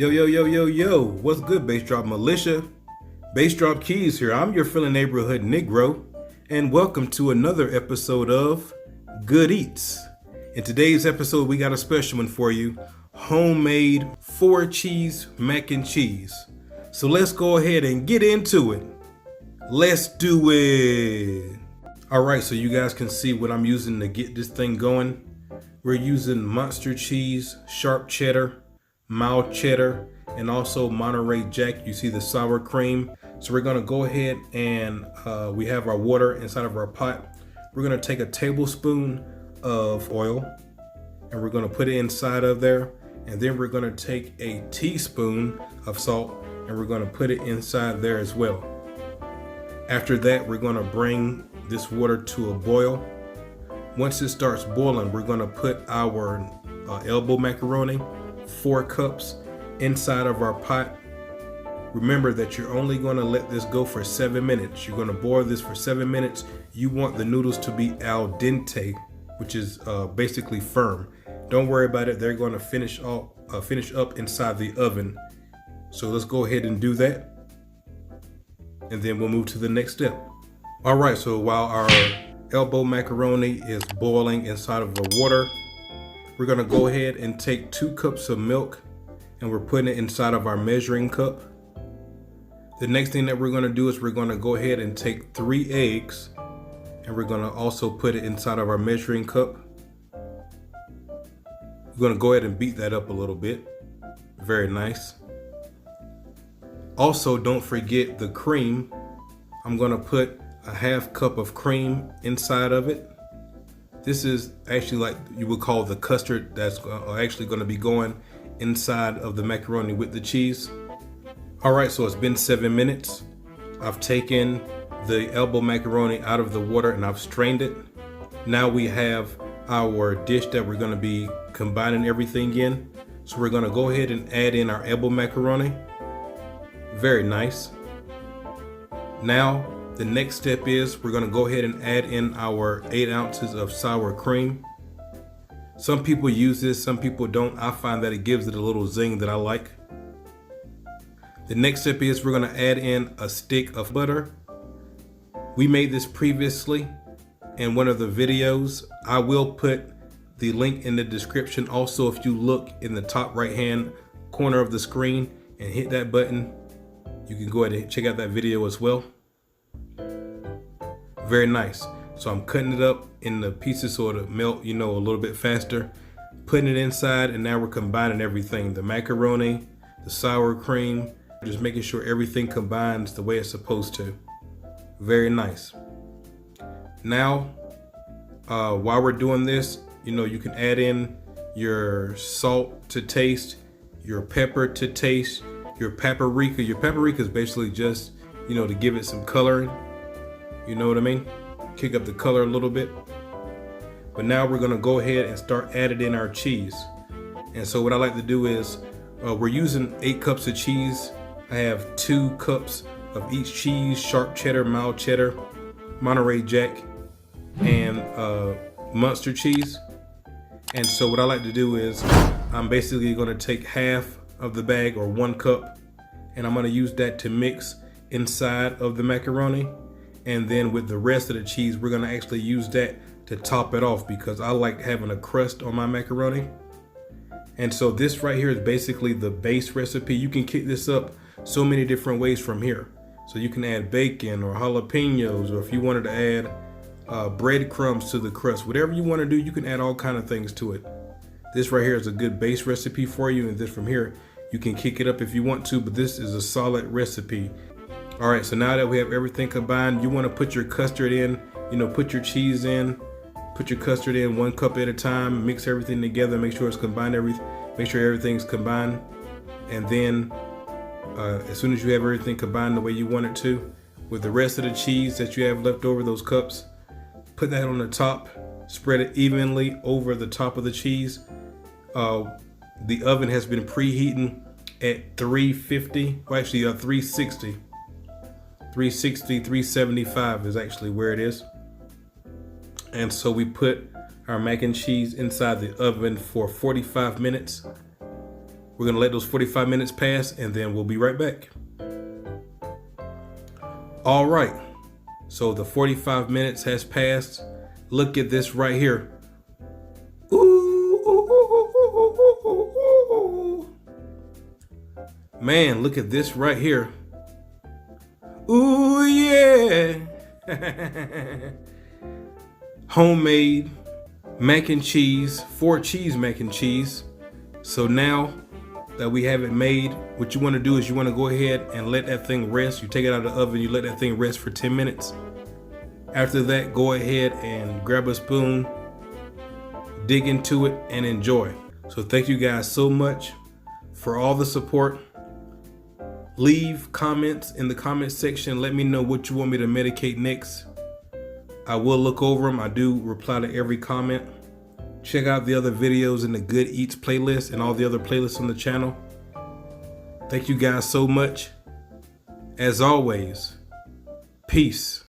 Yo, yo, yo, yo, yo, what's good, Bass Drop Militia? Bass Drop Keys here. I'm your friendly neighborhood Negro, and welcome to another episode of Good Eats. In today's episode, we got a special one for you, homemade 4-cheese mac and cheese. So let's go ahead and get into it. Let's do it. All right, so you guys can see what I'm using to get this thing going. We're using monster cheese, sharp cheddar, mild cheddar, and also Monterey Jack. You see the sour cream. So we're gonna go ahead and we have our water inside of our pot. We're gonna take a tablespoon of oil and we're gonna put it inside of there. And then we're gonna take a teaspoon of salt and we're gonna put it inside there as well. After that, we're gonna bring this water to a boil. Once it starts boiling, we're gonna put our elbow macaroni, 4 cups, inside of our pot. Remember that you're only gonna let this go for 7 minutes. You're gonna boil this for 7 minutes. You want the noodles to be al dente, which is basically firm. Don't worry about it. They're gonna finish up inside the oven. So let's go ahead and do that. And then we'll move to the next step. All right, so while our elbow macaroni is boiling inside of the water, we're gonna go ahead and take 2 cups of milk and we're putting it inside of our measuring cup. The next thing that we're gonna do is we're gonna go ahead and take 3 eggs and we're gonna also put it inside of our measuring cup. We're gonna go ahead and beat that up a little bit. Very nice. Also, don't forget the cream. I'm gonna put a 1/2 cup of cream inside of it. This is actually like you would call the custard that's actually gonna be going inside of the macaroni with the cheese. All right, so it's been 7 minutes. I've taken the elbow macaroni out of the water and I've strained it. Now we have our dish that we're gonna be combining everything in. So we're gonna go ahead and add in our elbow macaroni. Very nice. Now, the next step is we're gonna go ahead and add in our 8 ounces of sour cream. Some people use this, some people don't. I find that it gives it a little zing that I like. The next step is we're gonna add in a stick of butter. We made this previously in one of the videos. I will put the link in the description. Also, if you look in the top right hand corner of the screen and hit that button, you can go ahead and check out that video as well. Very nice. So I'm cutting it up in the pieces so it'll melt, a little bit faster. Putting it inside, and now we're combining everything. The macaroni, the sour cream, just making sure everything combines the way it's supposed to. Very nice. Now, while we're doing this, you can add in your salt to taste, your pepper to taste, your paprika. Your paprika is basically just, to give it some coloring. You know what I mean? Kick up the color a little bit. But now we're gonna go ahead and start adding in our cheese. And so what I like to do is, we're using 8 cups of cheese. I have 2 cups of each cheese, sharp cheddar, mild cheddar, Monterey Jack, and monster cheese. And so what I like to do is, I'm basically gonna take half of the bag, or 1 cup, and I'm gonna use that to mix inside of the macaroni. And then with the rest of the cheese, we're gonna actually use that to top it off because I like having a crust on my macaroni. And so this right here is basically the base recipe. You can kick this up so many different ways from here. So you can add bacon or jalapenos, or if you wanted to add breadcrumbs to the crust, whatever you wanna do, you can add all kind of things to it. This right here is a good base recipe for you. And this from here, you can kick it up if you want to, but this is a solid recipe. All right, so now that we have everything combined, you want to put your custard in, put your cheese in, put your custard in 1 cup at a time, mix everything together, make sure it's combined, make sure everything's combined. And then as soon as you have everything combined the way you want it to, with the rest of the cheese that you have left over, those cups, put that on the top, spread it evenly over the top of the cheese. The oven has been preheating at 350, well actually 360. 360, 375 is actually where it is. And so we put our mac and cheese inside the oven for 45 minutes. We're gonna let those 45 minutes pass and then we'll be right back. All right, so the 45 minutes has passed. Look at this right here. Ooh. Man, look at this right here. Ooh, yeah. Homemade mac and cheese, 4 cheese mac and cheese. So now that we have it made, what you want to do is you want to go ahead and let that thing rest. You take it out of the oven, you let that thing rest for 10 minutes. After that, go ahead and grab a spoon, dig into it, and enjoy. So thank you guys so much for all the support. Leave comments in the comment section. Let me know what you want me to medicate next. I will look over them. I do reply to every comment. Check out the other videos in the Good Eats playlist and all the other playlists on the channel. Thank you guys so much. As always, peace.